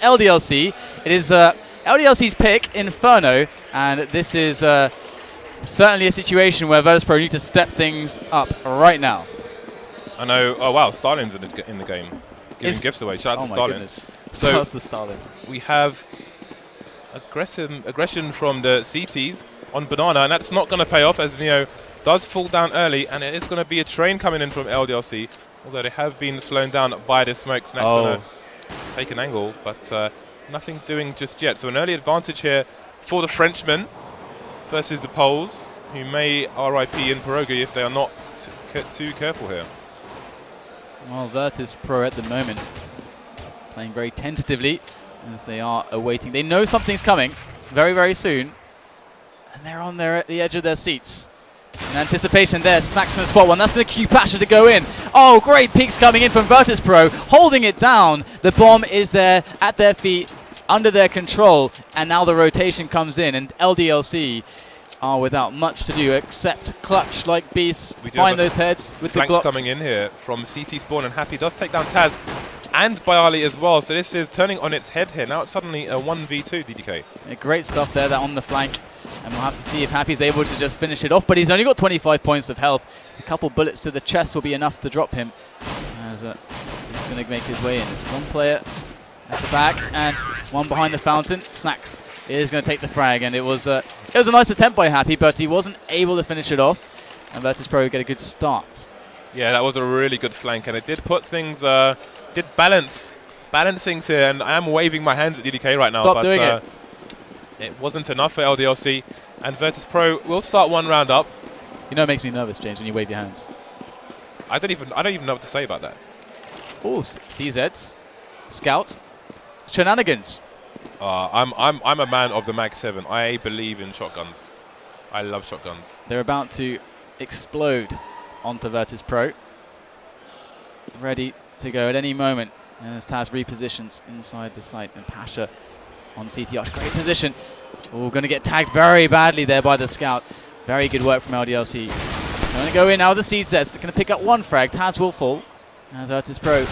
LDLC. It is LDLC's pick, Inferno, and this is certainly a situation where Virtus.pro need to step things up right now. I know. Oh wow, Starling's in the game, giving gifts away. Shout out to Starling. So shout out to Starling. We have aggression from the CTs on Banana, and that's not going to pay off as Neo does fall down early, and it is going to be a train coming in from LDLC. Although they have been slowed down by the smoke. Snacks going to take an angle, but nothing doing just yet. So an early advantage here for the Frenchmen versus the Poles, who may RIP in Pierogi if they are not too careful here. Well, Virtus.pro at the moment playing very tentatively as they are awaiting. They know something's coming very, very soon, and they're on at the edge of their seats. In anticipation there, Snack's going to spot one. That's going to cue Pasha to go in. Oh, great peeks coming in from Virtus.pro, holding it down. The bomb is there at their feet, under their control, and now the rotation comes in, and LDLC are without much to do except clutch like beasts, find those heads with the Glocks. Coming in here from CT Spawn, and Happy does take down Taz and Bialy as well, so this is turning on its head here. Now it's suddenly a 1v2 DDK. Yeah, great stuff there, that on the flank. And we'll have to see if Happy's able to just finish it off, but he's only got 25 points of health. So a couple bullets to the chest will be enough to drop him. As he's going to make his way in. It's one player at the back and one behind the fountain. Snacks is going to take the frag, and it was a nice attempt by Happy, but he wasn't able to finish it off. And Virtus.pro get a good start. Yeah, that was a really good flank, and it did put things, did balance things here. And I am waving my hands at DDK right now. Stop doing it. It wasn't enough for LDLC, and Virtus.pro will start one round up. You know, it makes me nervous, James, when you wave your hands. I don't even know what to say about that. Oh, CZs, Scout, shenanigans. I'm a man of the Mag 7. I believe in shotguns. I love shotguns. They're about to explode onto Virtus.pro, ready to go at any moment. And as Taz repositions inside the site, and Pasha on CT Arch, great position. Oh, going to get tagged very badly there by the Scout. Very good work from LDLC. Going to go in now with the CZs. They're going to pick up one frag. Taz will fall. As Virtus.pro,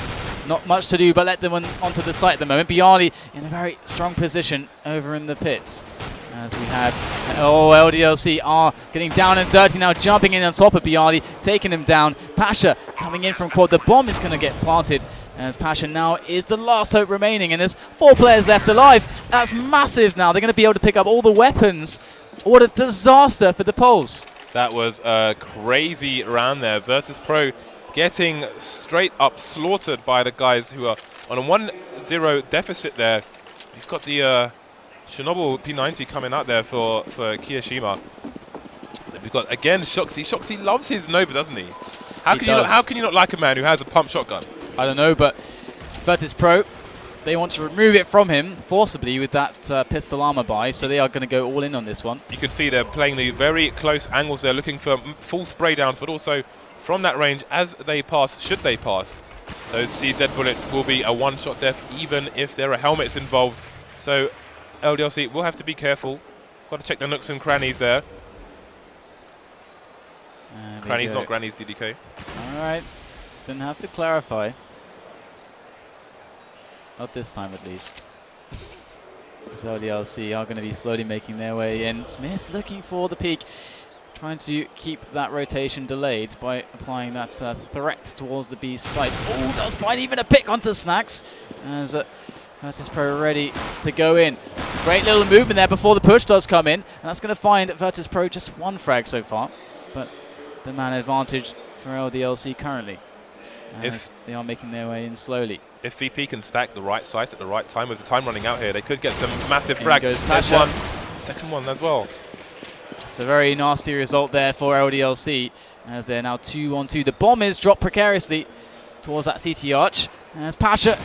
not much to do, but let them onto the site at the moment. Bialy in a very strong position over in the pits. As we have, LDLC are getting down and dirty now, jumping in on top of Bialy, taking him down. Pasha coming in from quad. The bomb is going to get planted, as Pasha now is the last hope remaining, and there's 4 players left alive. That's massive now. They're going to be able to pick up all the weapons. What a disaster for the Poles. That was a crazy round there. Virtus.pro getting straight up slaughtered by the guys who are on a 1-0 deficit there. You've got the Chernobyl P90 coming out there for Kiyashima. We've got again Shoxy. Shoxy loves his Nova, doesn't he? How can you not like a man who has a pump shotgun? I don't know, but Virtus.pro, they want to remove it from him forcibly with that pistol armor buy, so they are going to go all in on this one. You can see they're playing the very close angles. They're looking for full spray downs, but also from that range, as they pass, should they pass, those CZ bullets will be a one-shot death, even if there are helmets involved. So LDLC will have to be careful. Got to check the nooks and crannies there. Crannies, not grannies, DDK. All right. Didn't have to clarify. Not this time, at least. So LDLC are going to be slowly making their way in. Smith looking for the peak, trying to keep that rotation delayed by applying that threat towards the B site. Oh, does find even a pick onto Snacks, as Virtus.pro ready to go in. Great little movement there before the push does come in, and that's going to find Virtus.pro just one frag so far, but the man advantage for LDLC currently, as they are making their way in slowly. If VP can stack the right sites at the right time, with the time running out here, they could get some massive frags. There's one, second one as well. It's a very nasty result there for LDLC, as they're now 2-on-2. The bomb is dropped precariously towards that CT arch, as Pasha,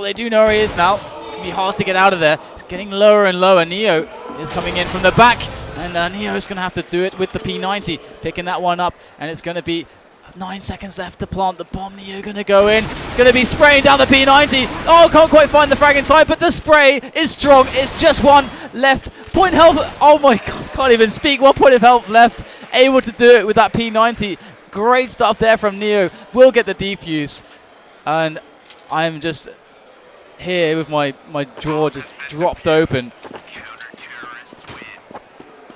they do know where he is now. It's going to be hard to get out of there. It's getting lower and lower. Neo is coming in from the back, and Neo is going to have to do it with the P90, picking that one up, and it's going to be 9 seconds left to plant the bomb. Neo going to go in, going to be spraying down the P90. Oh, can't quite find the frag inside, but the spray is strong. It's just one left. Point health, oh my god, can't even speak. 1 point of health left, able to do it with that P90. Great stuff there from Neo. Will get the defuse, and I'm just here with my jaw just dropped open.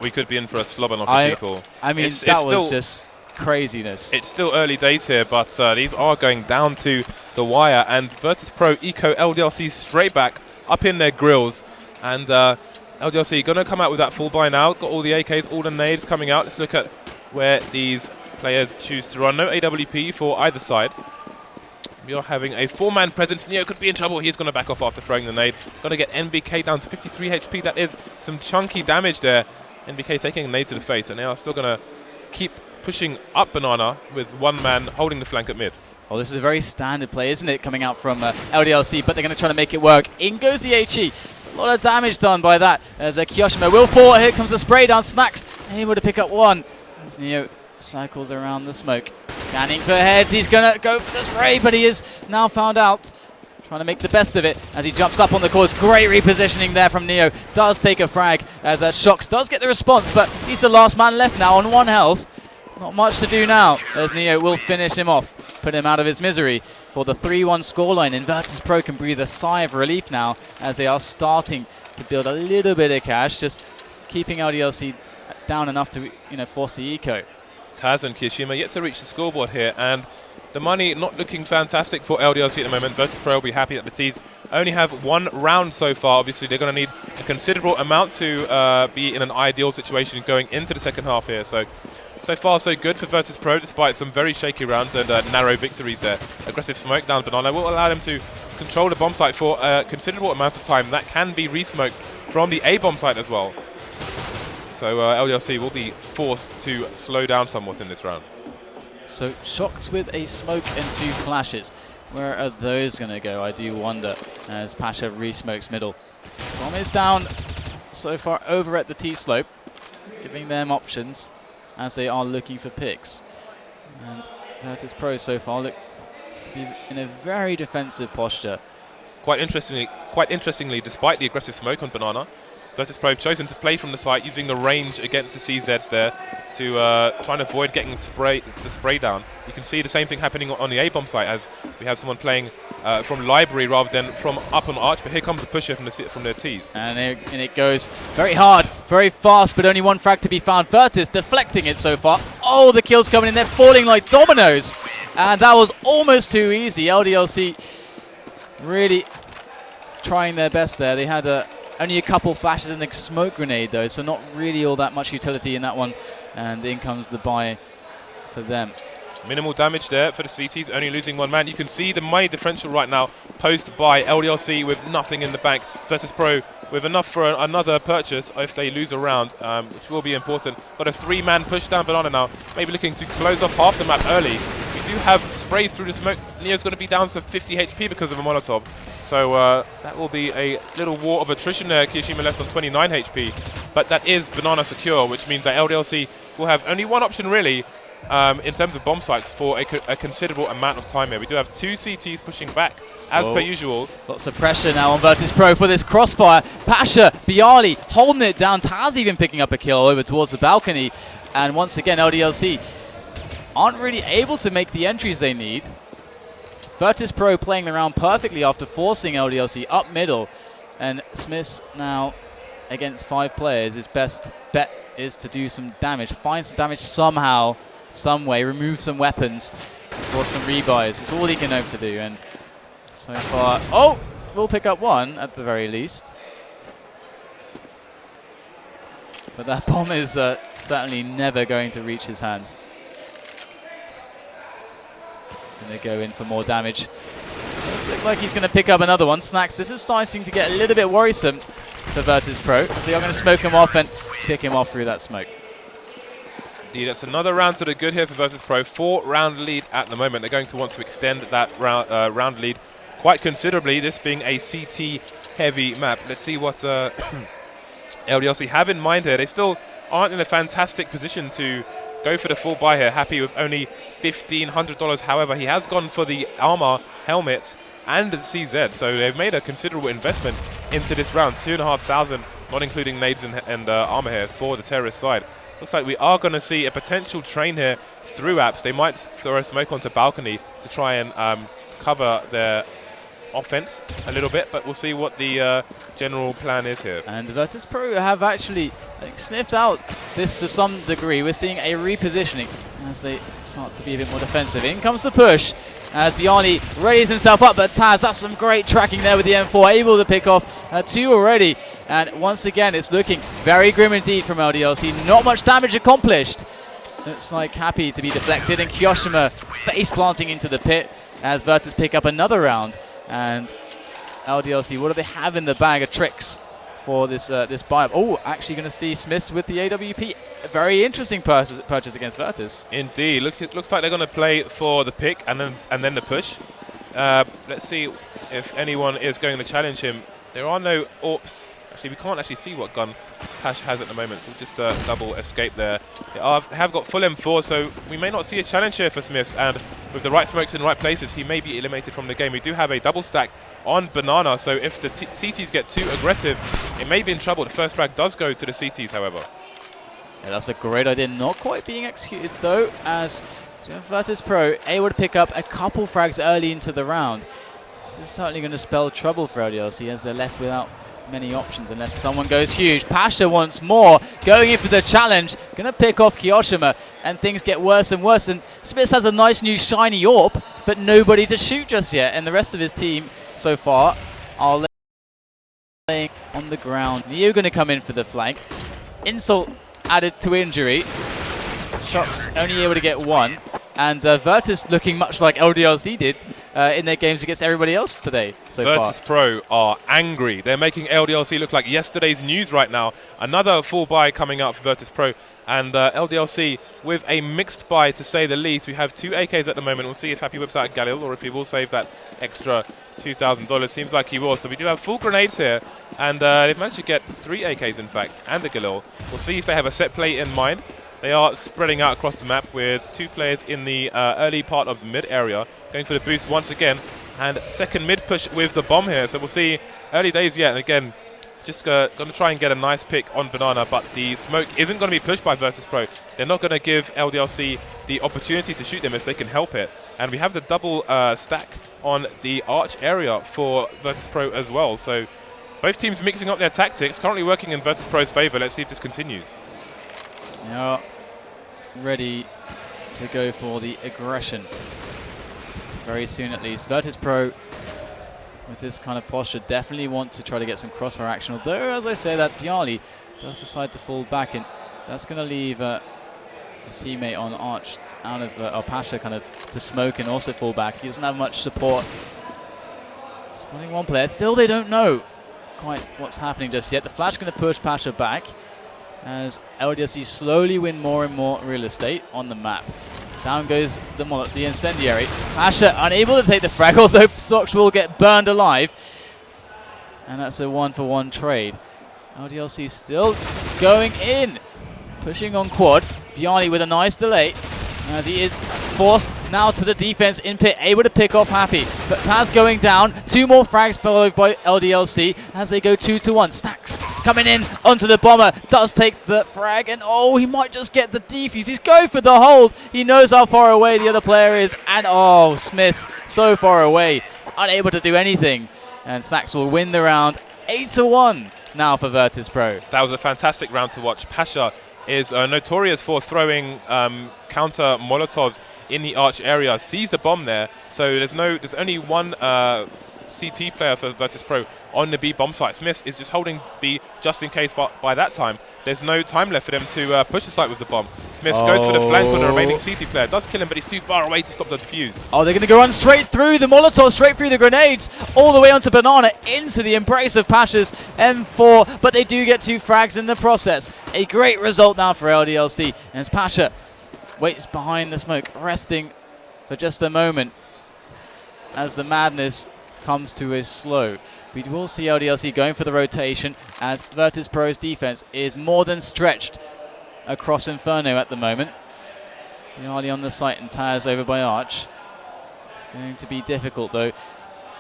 We could be in for a slobbing off of people. I mean, that was just craziness. It's still early days here, but these are going down to the wire. And Virtus.pro Eco LDLC straight back up in their grills. And LDLC going to come out with that full buy now. Got all the AKs, all the nades coming out. Let's look at where these players choose to run. No AWP for either side. We are having a 4-man presence. Neo could be in trouble. He's going to back off after throwing the nade. Going to get NBK down to 53 HP. That is some chunky damage there. NBK taking a nade to the face, and they are still going to keep pushing up Banana with one man holding the flank at mid. Well, this is a very standard play, isn't it, coming out from LDLC, but they're going to try to make it work. In goes the HE. A lot of damage done by that as Kyoshima will fall. Here comes the spray down. Snacks able to pick up one as Neo cycles around the smoke. Scanning for heads. He's going to go for the spray, but he is now found out. Trying to make the best of it as he jumps up on the course. Great repositioning there from Neo. Does take a frag as Shox does get the response, but he's the last man left now on 1 health. Not much to do now as Neo will finish him off, put him out of his misery for the 3-1 scoreline. Virtus.pro can breathe a sigh of relief now as they are starting to build a little bit of cash, just keeping LDLC down enough to force the eco. Taz and Kyoshima yet to reach the scoreboard here, and the money not looking fantastic for LDLC at the moment. Virtus.pro will be happy that the T's only have 1 round so far. Obviously, they're going to need a considerable amount to be in an ideal situation going into the second half here. So far, so good for Virtus.pro, despite some very shaky rounds and narrow victories there. Aggressive smoke down Banana will allow them to control the bomb site for a considerable amount of time. That can be re-smoked from the A bomb site as well. So LDLC will be forced to slow down somewhat in this round. So Shox with a smoke and 2 flashes. Where are those going to go? I do wonder as Pasha re-smokes middle. Bomb is down so far over at the T-slope, giving them options as they are looking for picks. And Virtus.pro so far look to be in a very defensive posture. Quite interestingly, despite the aggressive smoke on Banana, Virtus.pro have chosen to play from the site using the range against the CZs there to try and avoid getting the spray down. You can see the same thing happening on the A-bomb site as we have someone playing from library rather than from up on arch, but here comes the pusher from their T's. And it goes very hard, very fast, but only 1 frag to be found. Virtus deflecting it so far. Oh, the kills coming in, they're falling like dominoes. And that was almost too easy. LDLC really trying their best there. They had only a couple flashes in the smoke grenade though, so not really all that much utility in that one. And in comes the buy for them. Minimal damage there for the CTs, only losing 1 man. You can see the money differential right now post buy. LDLC with nothing in the bank. Virtus.pro with enough for another purchase if they lose a round, which will be important. Got a 3-man push down Banana now, maybe looking to close off half the map early. We do have spray through the smoke. Neo's going to be down to 50 HP because of a Molotov. So that will be a little war of attrition there. Kyoshima left on 29 HP. But that is Banana secure, which means that LDLC will have only 1 option really in terms of bomb sites for a considerable amount of time here. We do have 2 CTs pushing back, as per usual. Lots of pressure now on Virtus.pro for this crossfire. Pasha, Bialy holding it down. Taz even picking up a kill over towards the balcony. And once again, LDLC aren't really able to make the entries they need. Virtus.pro playing the round perfectly after forcing LDLC up middle. And Smiths now against 5 players, his best bet is to do some damage. Find some damage somehow, some way, remove some weapons for some rebuys. It's all he can hope to do. And so far, we'll pick up 1 at the very least. But that bomb is certainly never going to reach his hands. And they go in for more damage. Does look like he's going to pick up another one. Snacks, this is starting to get a little bit worrisome for Virtus.pro. So you're going to smoke him off and pick him off through that smoke. Indeed, that's another round to the good here for Virtus.pro. 4-round lead at the moment. They're going to want to extend that round lead quite considerably, this being a CT-heavy map. Let's see what LDLC have in mind here. They still aren't in a fantastic position to go for the full buy here, happy with only $1,500. However, he has gone for the armor, helmet, and the CZ, so they've made a considerable investment into this round. 2,500, not including nades and armor here for the terrorist side. Looks like we are going to see a potential train here through apps. They might throw a smoke onto balcony to try and cover their offense a little bit, but we'll see what the general plan is here. And Virtus.pro have actually sniffed out this to some degree. We're seeing a repositioning as they start to be a bit more defensive. In comes the push as Bjarni readies himself up, but Taz, that's some great tracking there with the M4, able to pick off 2 already. And once again, it's looking very grim indeed from LDLC. Not much damage accomplished. Looks like happy to be deflected, and Kiyoshima face planting into the pit as Virtus pick up another round. And LDLC, what do they have in the bag of tricks for this this buy-up? Oh, actually going to see Smiths with the AWP. A very interesting purchase against Virtus. Indeed. Looks like they're going to play for the pick and then the push. Let's see if anyone is going to challenge him. There are no AWPs. Actually, we can't actually see what gun Pash has at the moment, so just a double escape there. They have got full M4, so we may not see a challenge here for Smiths, and with the right smokes in the right places, he may be eliminated from the game. We do have a double stack on Banana, so if the CTs get too aggressive, it may be in trouble. The first frag does go to the CTs, however. Yeah, that's a great idea. Not quite being executed, though, as Virtus.pro able to pick up a couple frags early into the round. This is certainly going to spell trouble for LDLC as they're left without many options unless someone goes huge. Pasha once more going in for the challenge, gonna pick off Kiyoshima, and things get worse and worse. And Smiths has a nice new shiny AWP, but nobody to shoot just yet. And the rest of his team so far are laying on the ground. Neo gonna come in for the flank. Insult added to injury. Shox only able to get 1. And Virtus looking much like LDLC did in their games against everybody else today so far. Virtus.pro are angry. They're making LDLC look like yesterday's news right now. Another full buy coming out for Virtus.pro. And LDLC with a mixed buy, to say the least. We have 2 AKs at the moment. We'll see if Happy whips out Galil or if he will save that extra $2,000. Seems like he will. So we do have full grenades here. And they've managed to get 3 AKs, in fact, and a Galil. We'll see if they have a set play in mind. They are spreading out across the map with 2 players in the early part of the mid area, going for the boost once again, and second mid push with the bomb here. So we'll see early days yet, and again, just going to try and get a nice pick on Banana, but the smoke isn't going to be pushed by Virtus.pro. They're not going to give LDLC the opportunity to shoot them if they can help it. And we have the double stack on the arch area for Virtus.pro as well. So both teams mixing up their tactics, currently working in Virtus.pro's favor. Let's see if this continues. They are ready to go for the aggression very soon, at least. Virtus.pro, with this kind of posture, definitely want to try to get some crossfire action. Although, as I say, that Bjarni does decide to fall back, and that's going to leave his teammate on Arch out of Pasha kind of to smoke and also fall back. He doesn't have much support. Spawning 1 player. Still, they don't know quite what's happening just yet. The flash going to push Pasha back as LDLC slowly win more and more real estate on the map. Down goes the incendiary. Pasha unable to take the frag, although Sox will get burned alive. And that's a 1-for-1 trade. LDLC still going in. Pushing on quad. Bjarni with a nice delay as he is forced now to the defense in pit, able to pick off Happy. But Taz going down. 2 more frags followed by LDLC as they go 2-1. Stacks coming in onto the bomber. Does take the frag, and oh, he might just get the defuse. He's going for the hold. He knows how far away the other player is, and oh, Smiths so far away, unable to do anything. And Stacks will win the round 8-1 now for Virtus.pro. That was a fantastic round to watch. Pasha is notorious for throwing counter Molotovs in the arch area. Sees the bomb there, so there's only one CT player for Virtus.pro on the B bomb site. Smith is just holding B just in case, but by that time there's no time left for them to push the site with the bomb. Smith goes for the flank with the remaining CT player, does kill him, but he's too far away to stop the defuse. Oh, they're going to go on straight through the Molotov, straight through the grenades, all the way onto Banana, into the embrace of Pasha's M4, but they do get 2 frags in the process. A great result now for LDLC, and as Pasha waits behind the smoke, resting for just a moment as the madness comes to a slow. We will see LDLC going for the rotation as Virtus.pro's defense is more than stretched across Inferno at the moment. Bjarni on the site and Taz over by Arch. It's going to be difficult though.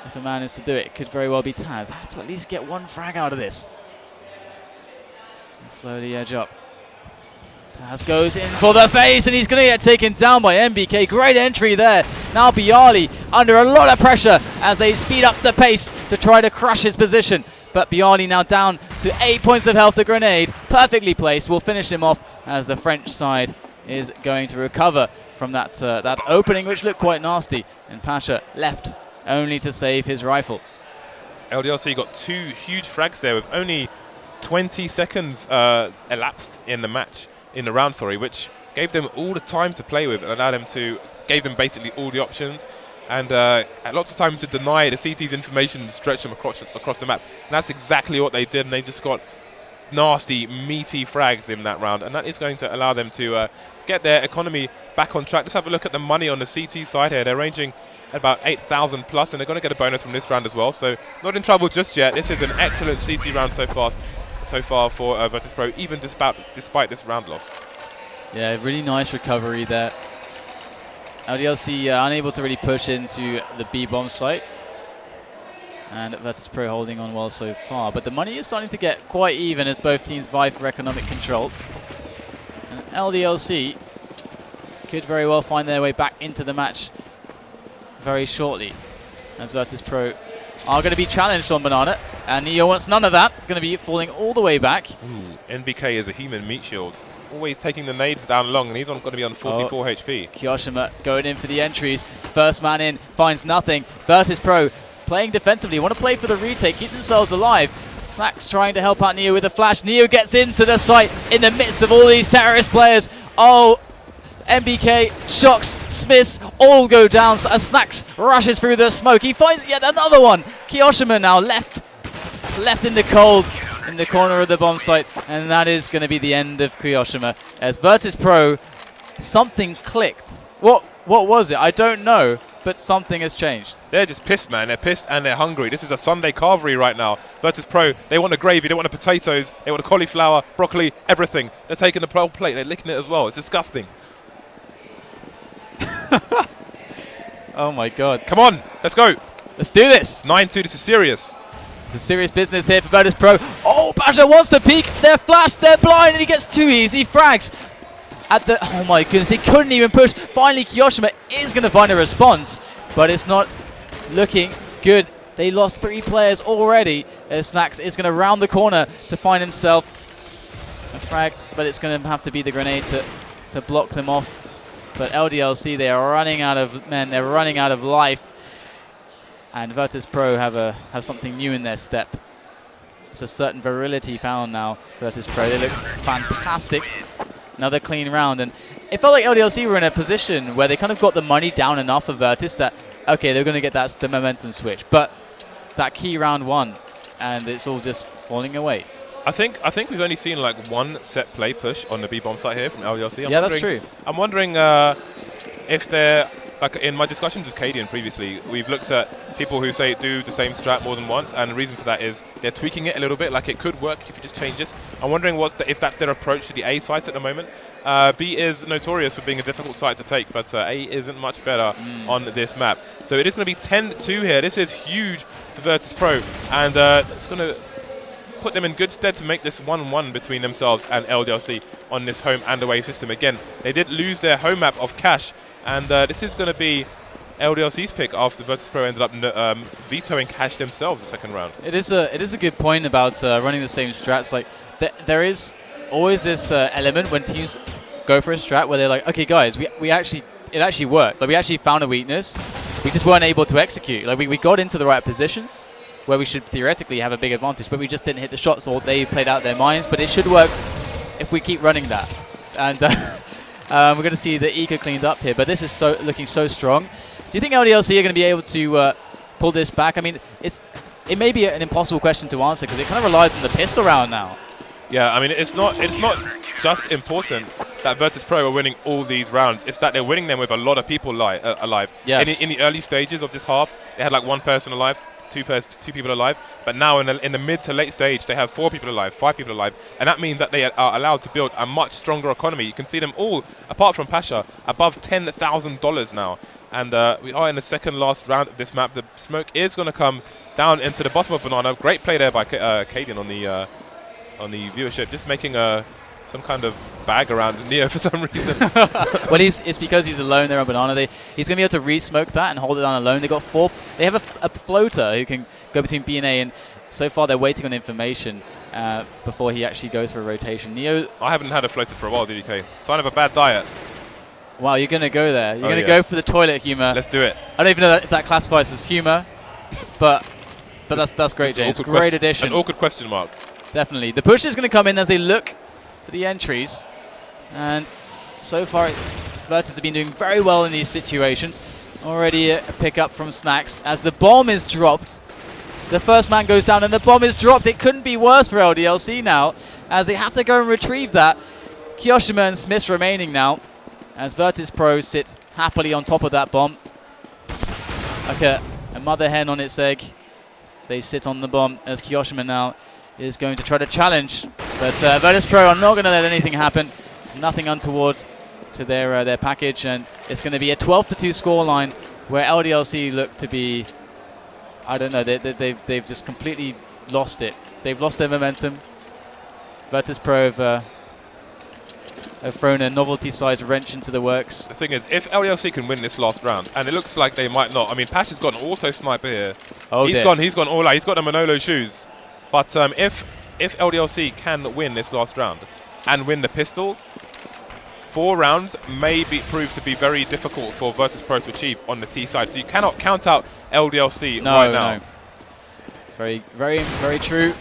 If a man is to do it, it could very well be Taz. Has to at least get 1 frag out of this. So slowly edge up. Taz goes in for the face, and he's going to get taken down by MBK. Great entry there. Now Bialy under a lot of pressure as they speed up the pace to try to crush his position. But Bialy now down to 8 points of health. The grenade, perfectly placed, will finish him off as the French side is going to recover from that opening, which looked quite nasty. And Pasha left only to save his rifle. LDLC got 2 huge frags there with only 20 seconds elapsed in the match, in the round, sorry, which gave them all the time to play with and allowed them to, gave them basically all the options and had lots of time to deny the CT's information and stretch them across the map. And that's exactly what they did, and they just got nasty, meaty frags in that round, and that is going to allow them to get their economy back on track. Let's have a look at the money on the CT side here. They're ranging at about 8,000 plus, and they're going to get a bonus from this round as well, so not in trouble just yet. This is an excellent CT round so far for Virtus.pro, even despite this round loss. Yeah, really nice recovery there. LDLC unable to really push into the B-bomb site, and Virtus.pro holding on well so far. But the money is starting to get quite even as both teams vie for economic control. And LDLC could very well find their way back into the match very shortly, as Virtus.pro are going to be challenged on Banana, and Neo wants none of that. It's going to be falling all the way back. Ooh, NBK is a human meat shield, always taking the nades down long, and he's going to be on 44 HP. Kiyoshima going in for the entries. First man in, finds nothing. Virtus.pro playing defensively, want to play for the retake, keep themselves alive. Snacks trying to help out Neo with a flash. Neo gets into the site in the midst of all these terrorist players. Oh, MBK, Shocks, Smiths all go down as Snacks rushes through the smoke. He finds yet another one. Kiyoshima now left in the cold in the corner of the bomb site, and that is going to be the end of Kiyoshima as Virtus.pro, something clicked. What was it? I don't know, but something has changed. They're just pissed, man. They're pissed and they're hungry. This is a Sunday carvery right now. Virtus.pro, they want the gravy, they want the potatoes, they want the cauliflower, broccoli, everything. They're taking the whole plate, they're licking it as well. It's disgusting. Oh my god. Come on, let's go. Let's do this. 9-2, this is serious. It's a serious business here for Virtus.pro. Oh, Pasha wants to peek. They're flashed, they're blind, and he gets 2 easy frags. Oh my goodness, he couldn't even push. Finally, Kiyoshima is going to find a response, but it's not looking good. They lost 3 players already. Snacks is going to round the corner to find himself a frag, but it's going to have to be the grenade to block them off. But LDLC, they are running out of men, they're running out of life. And Virtus.pro have something new in their step. It's a certain virility found now, Virtus.pro. They look fantastic. Another clean round, and it felt like LDLC were in a position where they kind of got the money down enough for Virtus that, okay, they're going to get the momentum switch. But that key round 1, and it's all just falling away. I think we've only seen like 1 set play push on the B-bomb site here from LDLC. Yeah, that's true. I'm wondering if they're, like in my discussions with Cadian previously, we've looked at people who say do the same strat more than once, and the reason for that is they're tweaking it a little bit, like it could work if you just change this. I'm wondering if that's their approach to the A sites at the moment. B is notorious for being a difficult site to take, but A isn't much better on this map. So it is going to be 10-2 here. This is huge for Virtus.pro, and it's going to put them in good stead to make this 1-1 between themselves and LDLC on this home and away system. Again, they did lose their home map of Cash, and this is going to be LDLC's pick after Virtus.pro ended up vetoing Cash themselves the second round. It is a good point about running the same strats. Like there is always this element when teams go for a strat where they're like, okay guys, it actually worked. Like we actually found a weakness. We just weren't able to execute. Like we got into the right positions where we should theoretically have a big advantage, but we just didn't hit the shots, or they played out their minds. But it should work if we keep running that. And we're going to see the eco cleaned up here, but this is looking so strong. Do you think LDLC are going to be able to pull this back? I mean, it may be an impossible question to answer because it kind of relies on the pistol round now. Yeah, I mean, it's not just important that Virtus.pro are winning all these rounds. It's that they're winning them with a lot of people alive. Yes. In the early stages of this half, they had like 1 person alive, two people alive, but now in the mid to late stage they have 4 people alive, 5 people alive, and that means that they are allowed to build a much stronger economy. You can see them all, apart from Pasha, above $10,000 now, and we are in the second last round of this map. The smoke is going to come down into the bottom of Banana. Great play there by Cadian on the viewership, just making some kind of bag around Neo for some reason. Well, it's because he's alone there on Banana. He's going to be able to re-smoke that and hold it down alone. They got 4. They have a floater who can go between B and A, and so far they're waiting on information before he actually goes for a rotation. Neo, I haven't had a floater for a while, DDK. Sign of a bad diet. wow, you're going to go there. You're going to go for the toilet humor. Let's do it. I don't even know if that classifies as humor, but that's great, James. Great addition. An awkward question mark. Definitely. The push is going to come in as they look for the entries. And so far, Virtus have been doing very well in these situations. Already a pickup from Snacks as the bomb is dropped. The first man goes down and the bomb is dropped. It couldn't be worse for LDLC now, as they have to go and retrieve that. Kiyoshima and Smith's remaining now, as Virtus.pro sit happily on top of that bomb. Like a mother hen on its egg. They sit on the bomb as Kiyoshima now is going to try to challenge. But Virtus.pro are not going to let anything happen. Nothing untoward to their package, and it's going to be a 12-2 scoreline where LDLC look to be, I don't know, they've just completely lost it. They've lost their momentum. Virtus.pro have thrown a novelty-sized wrench into the works. The thing is, if LDLC can win this last round, and it looks like they might not. I mean, Pash has got an auto sniper here. Oh, he's gone all out. He's got the Manolo shoes. But if LDLC can win this last round and win the pistol, 4 rounds may prove to be very difficult for Virtus.pro to achieve on the T side. So you cannot count out LDLC right now. No. It's very, very, very true.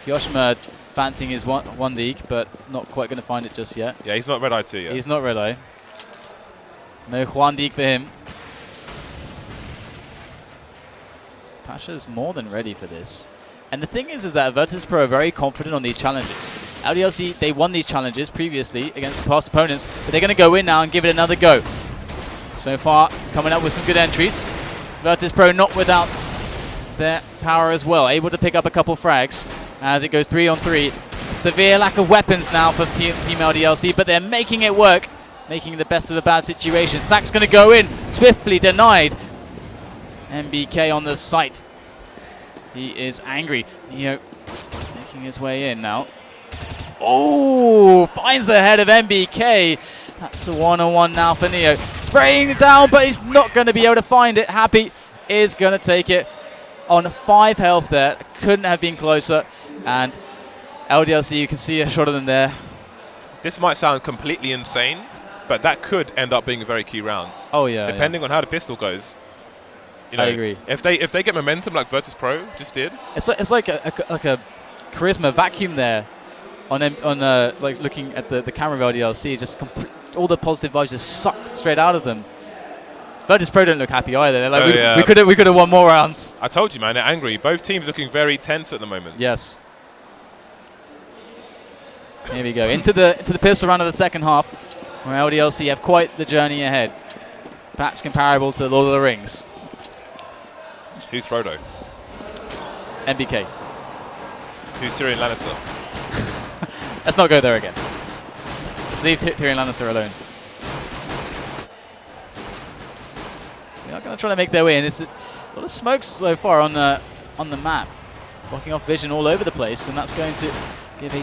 Yoshima fancying his one league, but not quite going to find it just yet. Yeah, he's not red-eye too yet. He's not red-eye. No Juan League for him. Pasha's more than ready for this. And the thing is that Virtus.pro are very confident on these challenges. LDLC, they won these challenges previously against past opponents, but they're going to go in now and give it another go. So far, coming up with some good entries. Virtus.pro not without their power as well, able to pick up a couple frags as it goes 3-on-3. Severe lack of weapons now for Team-LDLC, but they're making it work, making the best of a bad situation. Snack's going to go in, swiftly denied. MBK on the site. He is angry. Neo making his way in now. Oh, finds the head of MBK. That's a 1-on-1 now for Neo. Spraying down, but he's not going to be able to find it. Happy is going to take it on 5 health there. Couldn't have been closer. And LDLC, you can see a shot of them there. This might sound completely insane, but that could end up being a very key round. Oh yeah. Depending on how the pistol goes. You know, I agree. If they get momentum like Virtus.pro just did, it's like a charisma vacuum there, on like looking at the camera of LDLC. Just all the positive vibes just sucked straight out of them. Virtus.pro don't look happy either. They're like, we could have won more rounds. I told you, man, they're angry. Both teams looking very tense at the moment. Yes. Here we go into the pistol round of the second half, where LDLC have quite the journey ahead. Perhaps comparable to Lord of the Rings. Who's Frodo? MBK. Who's Tyrion Lannister? Let's not go there again. Let's leave Tyrion Lannister alone. So they're going to try to make their way in. It's a lot of smokes so far on the map, blocking off vision all over the place, and that's going to give a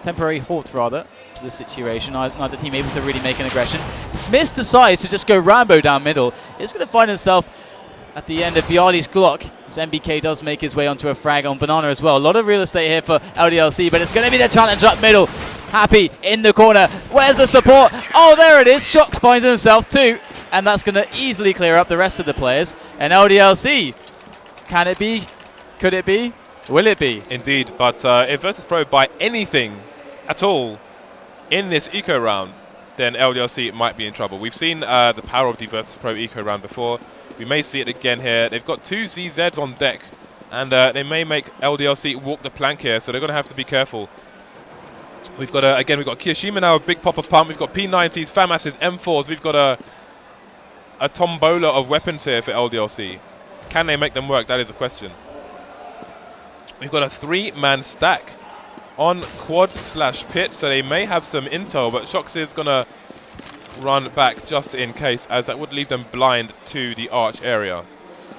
temporary halt rather to the situation. Neither team able to really make an aggression. Smith decides to just go Rambo down middle. It's going to find himself at the end of Bialy's Glock, as MBK does make his way onto a frag on Banana as well. A lot of real estate here for LDLC, but it's going to be the challenge up middle. Happy in the corner. Where's the support? Oh, there it is. Shocks finds himself too, and that's going to easily clear up the rest of the players. And LDLC, can it be? Could it be? Will it be? Indeed, but if Virtus.pro buy anything at all in this eco round, then LDLC might be in trouble. We've seen the power of the Virtus.pro eco round before. We may see it again here. They've got 2 ZZs on deck, and they may make LDLC walk the plank here, so they're going to have to be careful. We've got again, we've got Kiyoshima now, a big popper pump. We've got P90s, FAMASs, M4s. We've got a tombola of weapons here for LDLC. Can they make them work? That is a question. We've got a 3-man stack on quad/pit, so they may have some intel, but Shox is going to run back just in case, as that would leave them blind to the arch area.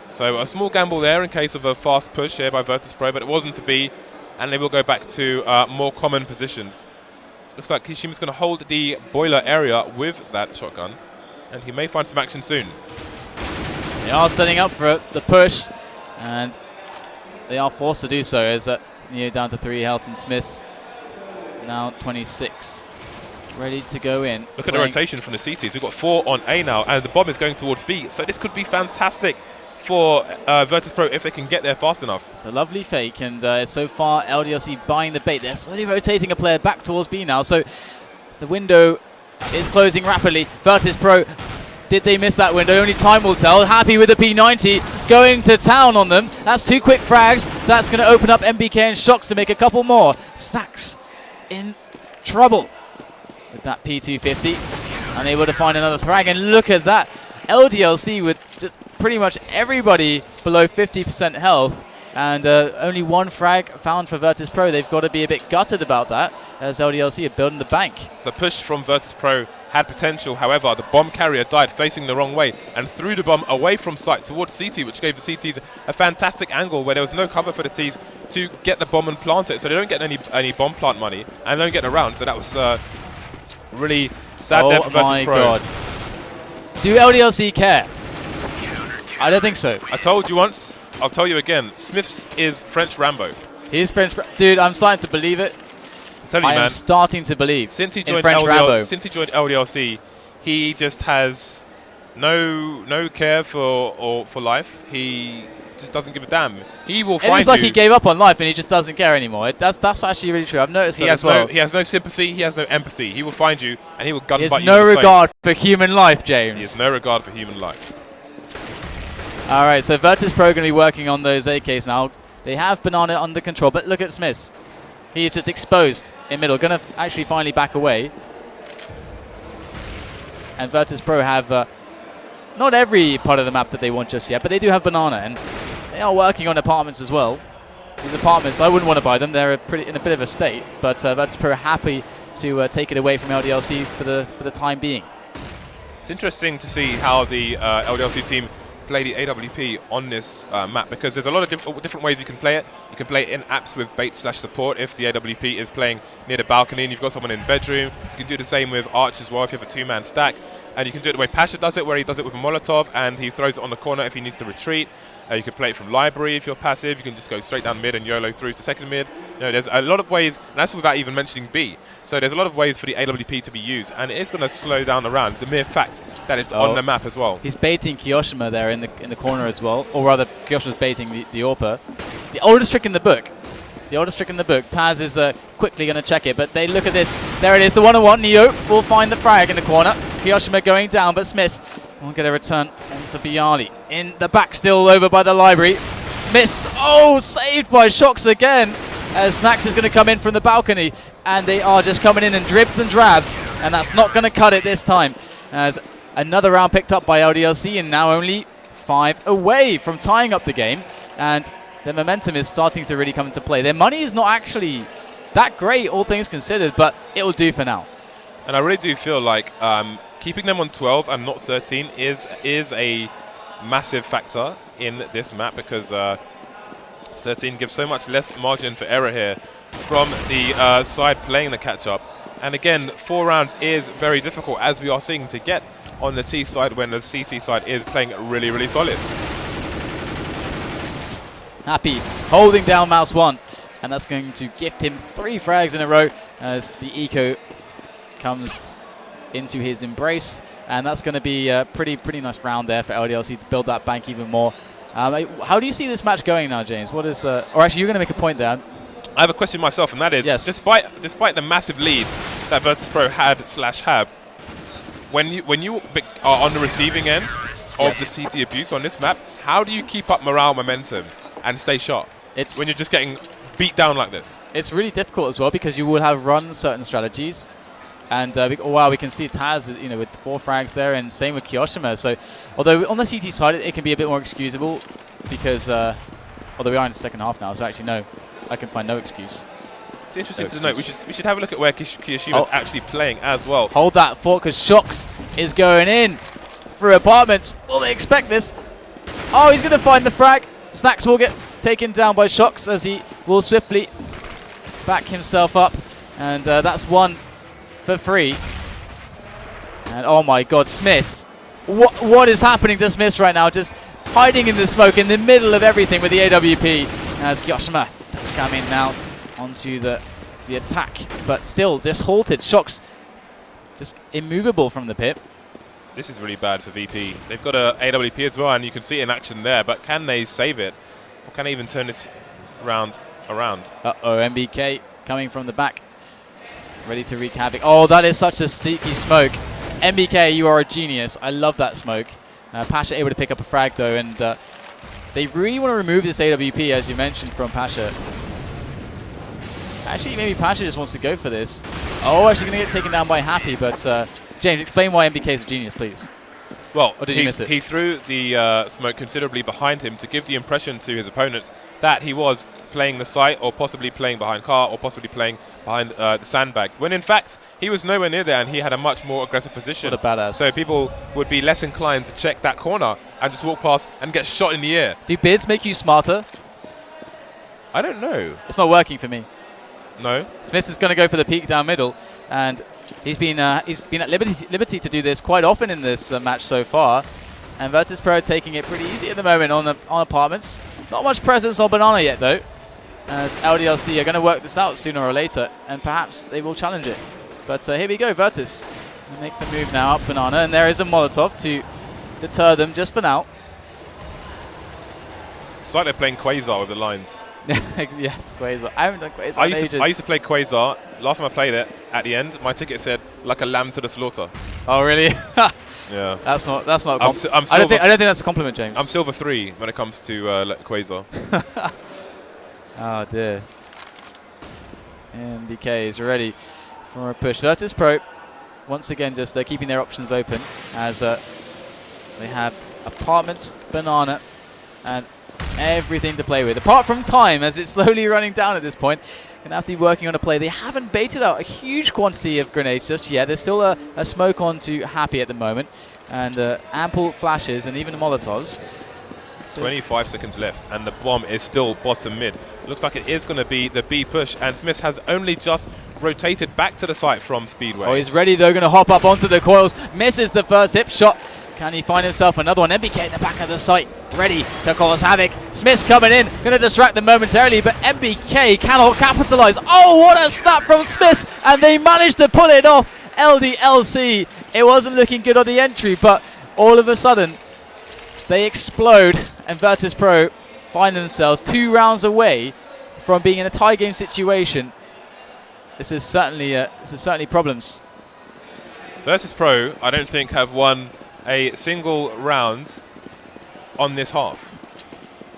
So a small gamble there in case of a fast push here by Virtus.pro, but it wasn't to be. and they will go back to more common positions. Looks like Kishima's going to hold the boiler area with that shotgun, and he may find some action soon. They are setting up for the push, and they are forced to do so as Neo down to 3 health, and Smith's now 26. Ready to go in. Look at the rotation from the CTs. We've got 4 on A now, and the bomb is going towards B. So this could be fantastic for Virtus.pro if they can get there fast enough. It's a lovely fake, and so far LDLC buying the bait. They're slowly rotating a player back towards B now, so the window is closing rapidly. Virtus.pro, did they miss that window? Only time will tell. Happy with the P90, going to town on them. That's 2 quick frags. That's going to open up MBK and Shocks to make a couple more. Snacks in trouble with that P250, unable to find another frag, and look at that. LDLC with just pretty much everybody below 50% health, and only 1 frag found for Virtus.pro. They've got to be a bit gutted about that, as LDLC are building the bank. The push from Virtus.pro had potential, however, the bomb carrier died facing the wrong way and threw the bomb away from site towards CT, which gave the CTs a fantastic angle where there was no cover for the Ts to get the bomb and plant it, so they don't get any bomb plant money and don't get around, so that was really sad there for Virtus.pro. Oh my god. Do LDLC care? I don't think so. I told you once, I'll tell you again, Smiths is French Rambo. He is French. Dude, I'm starting to believe it. I'm telling you, man. I'm starting to believe since he in joined French Rambo. Since he joined LDLC, he just has no care for life. He just doesn't give a damn. He will find you. It's like he gave up on life and he just doesn't care anymore. That's actually really true. I've noticed that as well. He has no sympathy. He has no empathy. He will find you and he will gun He butt has you no in the regard face. for human life, James. He has no regard for human life. All right, so Virtus.pro going to be working on those AKs now. They have Banana under control, but look at Smith. He is just exposed in middle. Going to actually finally back away. And Virtus.pro have not every part of the map that they want just yet, but they do have Banana, and they are working on apartments as well. These apartments, I wouldn't want to buy them. They're in a bit of a state, but Virtus.pro are happy to take it away from LDLC for the time being. It's interesting to see how the LDLC team play the AWP on this map, because there's a lot of different ways you can play it. You can play it in apps with bait/support if the AWP is playing near the balcony and you've got someone in the bedroom. You can do the same with Arch as well if you have a 2-man stack. And you can do it the way Pasha does it, where he does it with a Molotov and he throws it on the corner if he needs to retreat. You can play it from library if you're passive. You can just go straight down mid and YOLO through to second mid. You know, there's a lot of ways, and that's without even mentioning B. So there's a lot of ways for the AWP to be used, and it is going to slow down the round. The mere fact that it's on the map as well. He's baiting Kiyoshima there in the corner as well, or rather, Kiyoshima's baiting the AWP. The oldest trick in the book. The oldest trick in the book. Taz is quickly going to check it, but they look at this. There it is, the 1-on-1. Neo will find the frag in the corner. Kiyoshima going down, but Smith will get a return onto Bialy. In the back, still over by the library. Smith, saved by Shocks again, as Snacks is going to come in from the balcony, and they are just coming in dribs and drabs, and that's not going to cut it this time, as another round picked up by LDLC, and now only 5 away from tying up the game, and their momentum is starting to really come into play. Their money is not actually that great, all things considered, but it will do for now. And I really do feel like keeping them on 12 and not 13 is a massive factor in this map, because 13 gives so much less margin for error here from the side playing the catch-up. And again, 4 rounds is very difficult, as we are seeing, to get on the T side when the CT side is playing really, really solid. Happy holding down Mouse 1, and that's going to gift him 3 frags in a row as the eco comes into his embrace, and that's going to be a pretty nice round there for LDLC to build that bank even more. How do you see this match going now, James? What is or actually, you're going to make a point there. I have a question myself, and that is, yes, despite the massive lead that Virtus.pro had/have, when you are on the receiving end of the CT abuse on this map, how do you keep up morale, momentum, and stay sharp when you're just getting beat down like this? It's really difficult as well, because you will have run certain strategies. And we can see Taz, with 4 frags there, and same with Kiyoshima. So, although on the CT side it can be a bit more excusable, because although we are in the second half now, so actually no, I can find no excuse. It's interesting to note. We should have a look at where Kiyoshima is actually playing as well. Hold that thought, because Shocks is going in through apartments. Will they expect this? Oh, he's going to find the frag. Snacks will get taken down by Shocks, as he will swiftly back himself up, and that's one for free. And oh my God, Smith. What is happening to Smith right now? Just hiding in the smoke in the middle of everything with the AWP as Gyoshima that's coming now onto the attack, but still just halted. Shox just immovable from the pit. This is really bad for VP. They've got a AWP as well, and you can see it in action there, but can they save it? Or can they even turn this round around? Uh-oh, MBK coming from the back, ready to wreak havoc. Oh, that is such a sneaky smoke. MBK, you are a genius. I love that smoke. Pasha able to pick up a frag though, and they really want to remove this AWP, as you mentioned, from Pasha. Actually, maybe Pasha just wants to go for this. Oh, actually going to get taken down by Happy, but James, explain why MBK is a genius, please. Well, or did you miss it? He threw the smoke considerably behind him to give the impression to his opponents that he was playing the site, or possibly playing behind car, or possibly playing behind the sandbags, when in fact he was nowhere near there and he had a much more aggressive position. What a badass. So people would be less inclined to check that corner and just walk past and get shot in the air. Do bids make you smarter? I don't know. It's not working for me. No. Smith is going to go for the peek down middle, and he's been at liberty to do this quite often in this match so far. And Virtus.pro taking it pretty easy at the moment on apartments. Not much presence on Banana yet though, as LDLC are going to work this out sooner or later, and perhaps they will challenge it. But here we go, Virtus make the move now up Banana, and there is a Molotov to deter them just for now. It's like they're playing Quasar with the lines. Yes, Quasar. I haven't done Quasar in ages. I used to play Quasar. Last time I played it, at the end, my ticket said like a lamb to the slaughter. Oh really? Yeah. That's not. I don't think that's a compliment, James. I'm silver 3 when it comes to Quasar. Oh dear. MBK is ready for a push. Virtus.pro once again just keeping their options open, as they have apartments, Banana, and everything to play with, apart from time, as it's slowly running down at this point. Gonna have to be working on a play. They haven't baited out a huge quantity of grenades just yet. There's still a smoke on to Happy at the moment, and ample flashes and even Molotovs. So 25 seconds left, and the bomb is still bottom mid. Looks like it is going to be the B push, and Smith has only just rotated back to the site from Speedway. Oh, he's ready though, going to hop up onto the coils. Misses the first hip shot. Can he find himself another one? MBK in the back of the site, ready to cause havoc. Smith's coming in, going to distract them momentarily, but MBK cannot capitalize. Oh, what a snap from Smith, and they managed to pull it off. LDLC, it wasn't looking good on the entry, but all of a sudden, they explode, and Virtus.pro find themselves 2 rounds away from being in a tie game situation. This is certainly problems. Virtus.pro, I don't think, have won a single round on this half,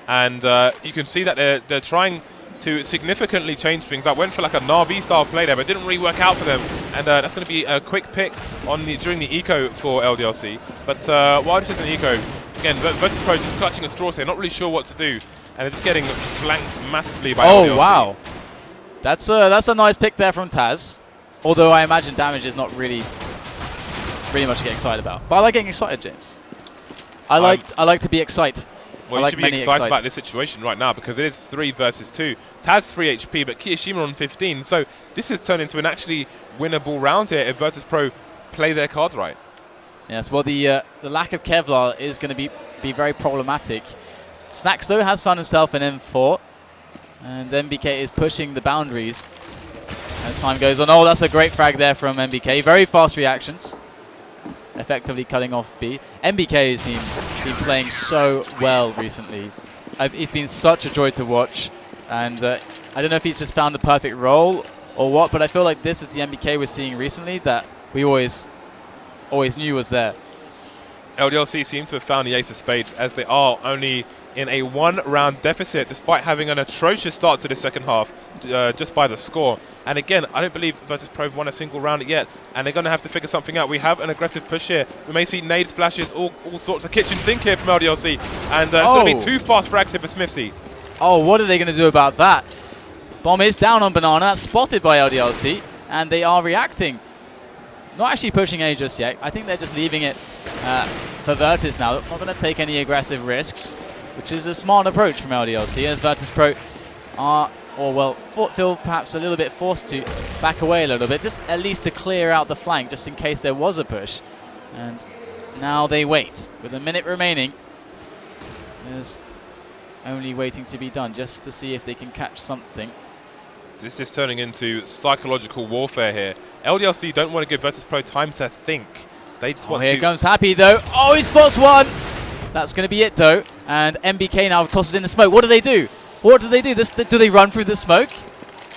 and you can see that they're trying to significantly change things. I went for like a Na'Vi style play there, but it didn't really work out for them, and that's going to be a quick pick on during the eco for LDLC. But while this is an eco, again, Virtus.pro just clutching at straws here, not really sure what to do, and they're just getting flanked massively by LDLC. Oh wow, that's a nice pick there from Taz, although I imagine damage is not really much to get excited about. But I like getting excited, James. I like to be excited. Well, you should be excited about this situation right now, because it is 3 versus 2. Taz 3 HP, but Kiyashima on 15. So this has turned into an actually winnable round here if Virtus.pro play their cards right. Yes, well, the lack of Kevlar is going to be very problematic. Snacks, though, has found himself an M4, and MBK is pushing the boundaries as time goes on. Oh, that's a great frag there from MBK. Very fast reactions, effectively cutting off B. MBK has been playing so well recently. It's been such a joy to watch, and I don't know if he's just found the perfect role or what, but I feel like this is the MBK we're seeing recently that we always knew was there. LDLC seem to have found the ace of spades, as they are only in a 1-round deficit, despite having an atrocious start to the second half, just by the score. And again, I don't believe Virtus.pro have won a single round yet, and they're going to have to figure something out. We have an aggressive push here. We may see nade splashes, all sorts of kitchen sink here from LDLC, and it's going to be 2 fast frags here for Smithsy. Oh, what are they going to do about that? Bomb is down on Banana. That's spotted by LDLC, and they are reacting. Not actually pushing A just yet. I think they're just leaving it for Virtus now. Not going to take any aggressive risks, which is a smart approach from LDLC, as Virtus.pro are or well, feel perhaps a little bit forced to back away a little bit, just at least to clear out the flank, just in case there was a push. And now they wait. With a minute remaining, there's only waiting to be done, just to see if they can catch something. This is turning into psychological warfare here. LDLC don't want to give Virtus.pro time to think. They just want to... Here comes Happy, though. Oh, he spots one! That's going to be it, though. And MBK now tosses in the smoke. What do they do? What do they do? Do they run through the smoke?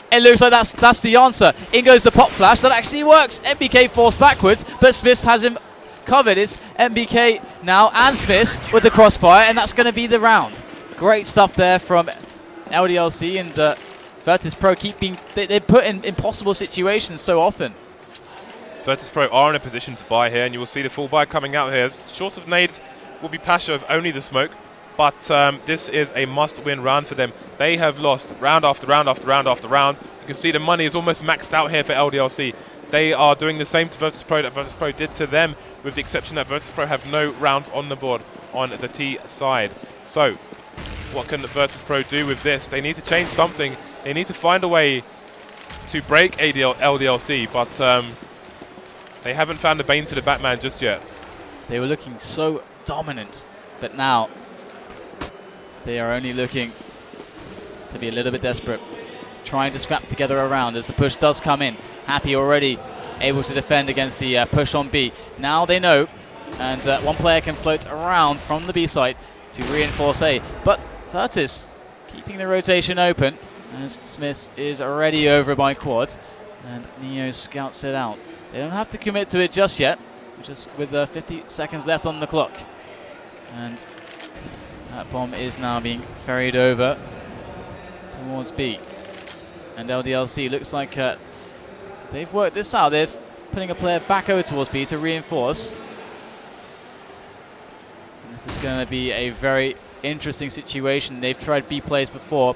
It looks like that's the answer. In goes the pop flash. That actually works. MBK forced backwards, but Smith has him covered. It's MBK now and Smith with the crossfire, and that's going to be the round. Great stuff there from LDLC, and Virtus.pro they put in impossible situations so often. Virtus.pro are in a position to buy here, and you will see the full buy coming out here. Short of nades will be Pasha of only the smoke, but this is a must-win round for them. They have lost round after round after round after round. You can see the money is almost maxed out here for LDLC. They are doing the same to Virtus.pro that Virtus.pro did to them, with the exception that Virtus.pro have no rounds on the board on the T side. So, what can Virtus.pro do with this? They need to change something. They need to find a way to break LDLC, but they haven't found the Bane to the Batman just yet. They were looking so dominant, but now they are only looking to be a little bit desperate, trying to scrap together a round as the push does come in. Happy already able to defend against the push on B. Now they know, and one player can float around from the B side to reinforce A, but Virtus keeping the rotation open as Smith is already over by quad, and Neo scouts it out. They don't have to commit to it just yet, just with 50 seconds left on the clock. And that bomb is now being ferried over towards B. And LDLC looks like they've worked this out. They're putting a player back over towards B to reinforce. And this is going to be a very interesting situation. They've tried B plays before,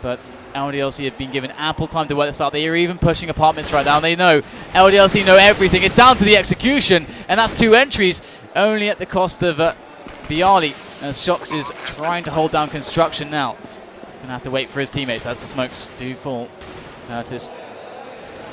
but LDLC have been given ample time to work this out. They are even pushing apartments right now. They know, LDLC know everything. It's down to the execution, and that's 2 entries, only at the cost of Bialy, as Shox is trying to hold down construction now. He's going to have to wait for his teammates as the smokes do fall. Curtis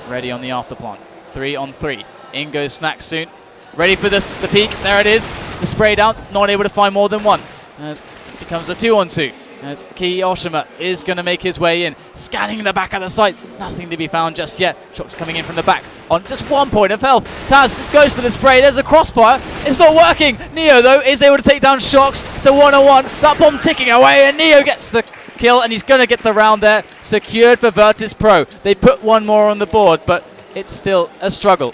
ready on the after plant. 3 on 3. In goes Snack soon. Ready for the peak. There it is. The spray down. Not able to find more than one. As it becomes a 2 on 2. As Kiyoshima is going to make his way in, scanning the back of the site. Nothing to be found just yet. Shox coming in from the back on just 1 point of health. Taz goes for the spray. There's a crossfire. It's not working. Neo, though, is able to take down Shox. It's a 1-on-1. That bomb ticking away, and Neo gets the kill, and he's going to get the round there. Secured for Virtus.pro. They put one more on the board, but it's still a struggle.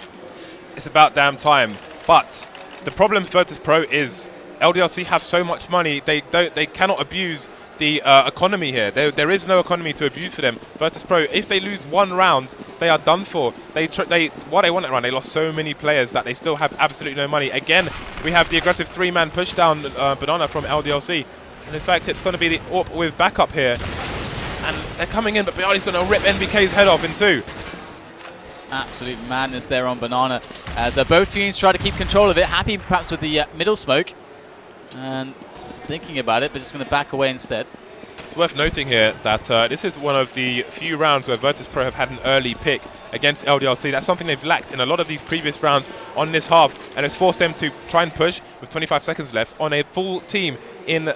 It's about damn time. But the problem for Virtus.pro is LDLC have so much money, they cannot abuse the economy here. There is no economy to abuse for them. Virtus.pro, if they lose one round, they are done for. What they want to run, they lost so many players that they still have absolutely no money. Again, we have the aggressive 3-man push down Banana from LDLC. And in fact, it's going to be the AWP with backup here. And they're coming in, but Bialy's going to rip NBK's head off in 2. Absolute madness there on Banana, as both teams try to keep control of it. Happy perhaps with the middle smoke, and thinking about it, but just going to back away instead. It's worth noting here that this is one of the few rounds where Virtus.pro have had an early pick against LDLC. That's something they've lacked in a lot of these previous rounds on this half, and it's forced them to try and push with 25 seconds left on a full team in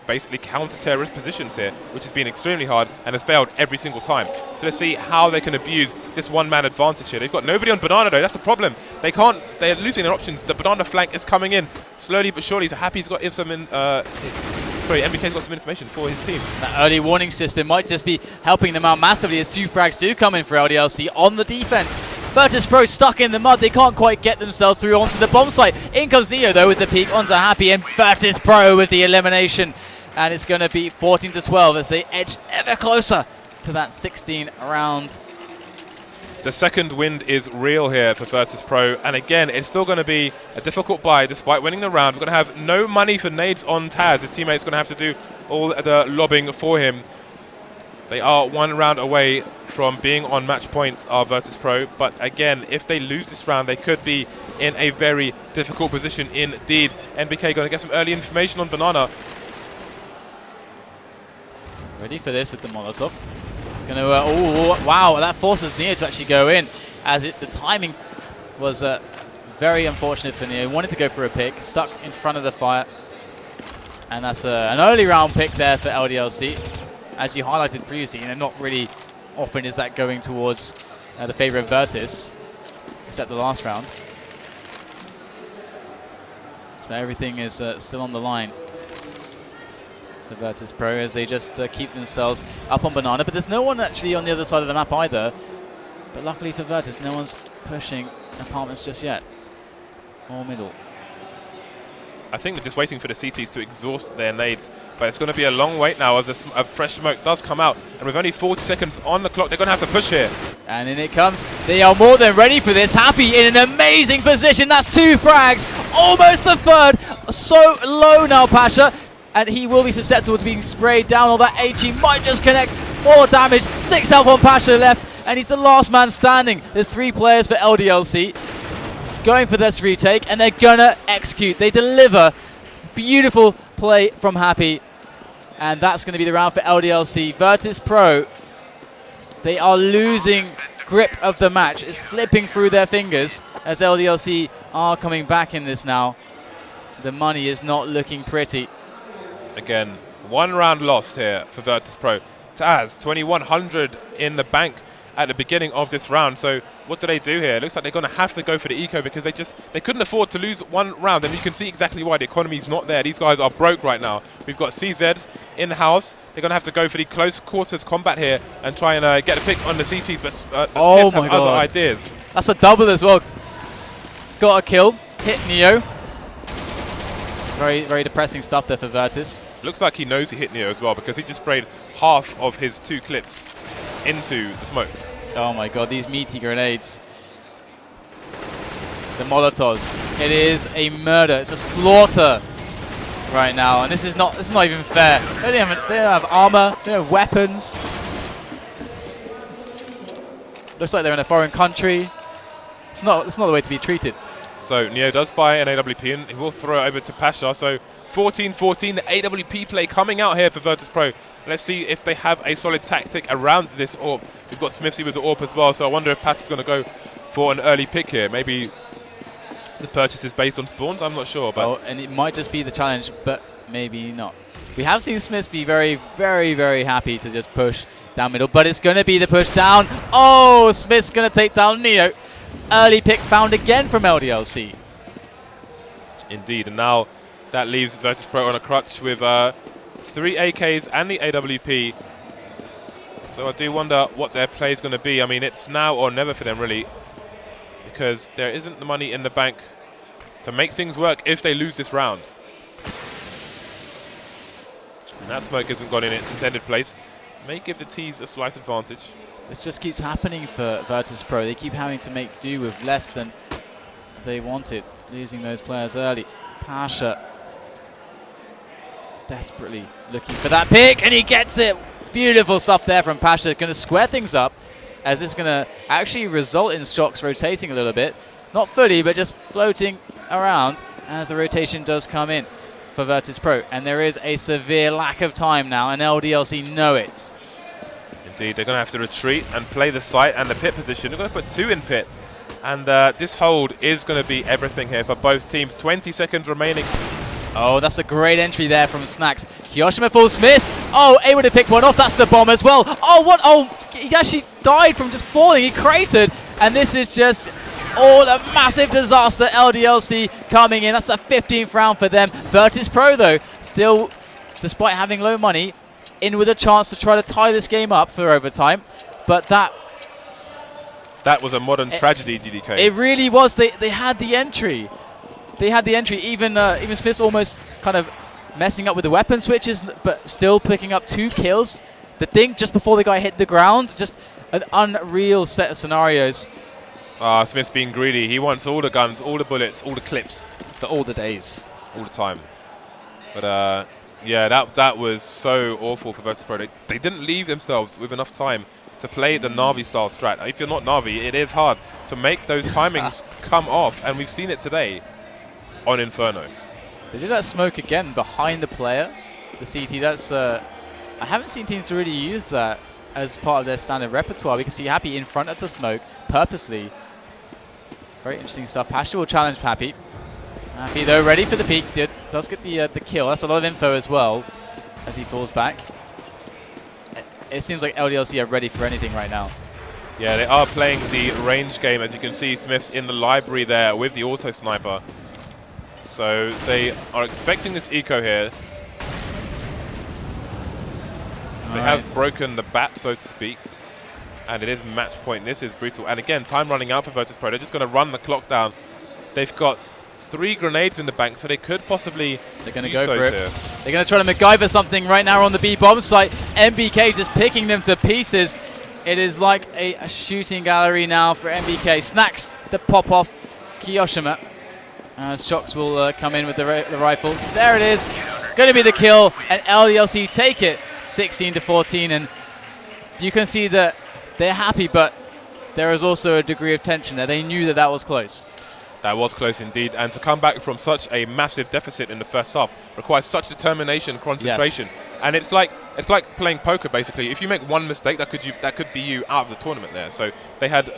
basically counter-terrorist positions here, which has been extremely hard and has failed every single time. So let's see how they can abuse this 1-man advantage here. They've got nobody on Banana, though. That's the problem. They're losing their options. The Banana flank is coming in slowly but surely. So Happy's got some MBK's got some information for his team. That early warning system might just be helping them out massively, as 2 frags do come in for LDLC on the defense. Virtus.pro stuck in the mud. They can't quite get themselves through onto the bomb site. In comes Neo, though, with the peek onto Happy, and Virtus.pro with the elimination. And it's going to be 14-12 as they edge ever closer to that 16 round. The second wind is real here for Virtus.pro, and again, it's still going to be a difficult buy despite winning the round. We're going to have no money for nades on Taz. His teammate's going to have to do all the lobbing for him. They are 1 round away from being on match points, are Virtus.pro, but again, if they lose this round, they could be in a very difficult position indeed. NBK going to get some early information on Banana. Ready for this with the Molotov. It's going to, oh, wow, that forces Neo to actually go in, as the timing was very unfortunate for Neo. He wanted to go for a pick, stuck in front of the fire. And that's an early round pick there for LDLC. As you highlighted previously, not really often is that going towards the favor of Virtus, except the last round. So everything is still on the line. The Virtus.pro, as they just keep themselves up on Banana, but there's no one actually on the other side of the map either. But luckily for Virtus, no one's pushing apartments just yet. Or middle. I think they're just waiting for the CTs to exhaust their nades, but it's going to be a long wait now as a fresh smoke does come out, and with only 40 seconds on the clock, they're going to have to push here. And in it comes. They are more than ready for this. Happy in an amazing position. That's 2 frags, almost the third. So low now, Pasha. And he will be susceptible to being sprayed down, or that HE might just connect. 4 damage, 6 health on Pasha left, and he's the last man standing. There's 3 players for LDLC going for this retake, and they're gonna execute. They deliver. Beautiful play from Happy, and that's gonna be the round for LDLC. Virtus.pro, they are losing grip of the match. It's slipping through their fingers as LDLC are coming back in this now. The money is not looking pretty. Again, 1 round lost here for Virtus.pro. Taz, 2100 in the bank at the beginning of this round. So what do they do here? It looks like they're going to have to go for the eco, because they couldn't afford to lose 1 round, and you can see exactly why. The economy's not there. These guys are broke right now. We've got CZs in the house. They're going to have to go for the close quarters combat here and try and get a pick on the CTs, but the Smiths have other ideas. That's a double as well. Got a kill, hit Neo. Very, very depressing stuff there for Virtus. Looks like he knows he hit Neo as well, because he just sprayed half of his 2 clips into the smoke. Oh my god, these meaty grenades. The Molotovs. It is a murder. It's a slaughter right now, and this is not even fair. They don't have armor. They don't have weapons. Looks like they're in a foreign country. It's not the way to be treated. So Neo does buy an AWP, and he will throw it over to Pasha. So 14-14, the AWP play coming out here for Virtus.pro. Let's see if they have a solid tactic around this AWP. We've got Smithsy with the AWP as well, so I wonder if Pasha's going to go for an early pick here. Maybe the purchase is based on spawns, I'm not sure. But oh, and it might just be the challenge, but maybe not. We have seen Smiths be very, very, very happy to just push down middle, but it's going to be the push down. Oh, Smith's going to take down Neo. Early pick found again from LDLC. Indeed, and now that leaves Virtus.pro on a crutch with 3 AKs and the AWP. So I do wonder what their play is going to be. I mean, it's now or never for them, really, because there isn't the money in the bank to make things work if they lose this round. And that smoke hasn't got in its intended place. May give the T's a slight advantage. It just keeps happening for Virtus.pro. They keep having to make do with less than they wanted, losing those players early. Pasha desperately looking for that pick, and he gets it. Beautiful stuff there from Pasha. Going to square things up, as it's going to actually result in Shocks rotating a little bit. Not fully, but just floating around as the rotation does come in for Virtus.pro. And there is a severe lack of time now, and LDLC know it. Indeed, they're going to have to retreat and play the site and the pit position. They're going to put 2 in pit. And this hold is going to be everything here for both teams. 20 seconds remaining. Oh, that's a great entry there from Snacks. Kiyoshima falls miss. Oh, able to pick one off. That's the bomb as well. Oh, what? Oh, he actually died from just falling. He cratered. And this is just all a massive disaster. LDLC coming in. That's the 15th round for them. Virtus.pro, though, still, despite having low money, in with a chance to try to tie this game up for overtime. But that was a modern tragedy, DDK. It really was. They had the entry. They had the entry. Even Smith's almost kind of messing up with the weapon switches, but still picking up 2 kills. The thing just before the guy hit the ground, just an unreal set of scenarios. Smith's being greedy. He wants all the guns, all the bullets, all the clips. For all the days. All the time. But yeah, that was so awful for Virtus.pro. They didn't leave themselves with enough time to play the Na'Vi style strat. If you're not Na'Vi, it is hard to make those timings come off, and we've seen it today on Inferno. They did that smoke again behind the player, the CT. That's I haven't seen teams really use that as part of their standard repertoire. We can see Happy in front of the smoke purposely. Very interesting stuff. Pasha will challenge Happy. Happy though, ready for the peek. Does get the kill. That's a lot of info as well as he falls back. It seems like LDLC are ready for anything right now. Yeah, they are playing the range game. As you can see, Smith's in the library there with the auto sniper. So they are expecting this eco here. They have broken the bat, so to speak. And it is match point. This is brutal. And again, time running out for Virtus.pro. They're just going to run the clock down. They've got 3 grenades in the bank, so they could possibly They're going to go for it. They're going to try to MacGyver something right now on the B bomb site. MBK just picking them to pieces. It is like a shooting gallery now for MBK. Snacks the pop off Kiyoshima. As Shocks will come in with the rifle. There it is. Going to be the kill, and LDLC take it 16-14. And you can see that they're happy, but there is also a degree of tension there. They knew that that was close. That was close indeed, and to come back from such a massive deficit in the first half requires such determination, concentration, and it's like playing poker basically. If you make one mistake, that could be you out of the tournament there. So they had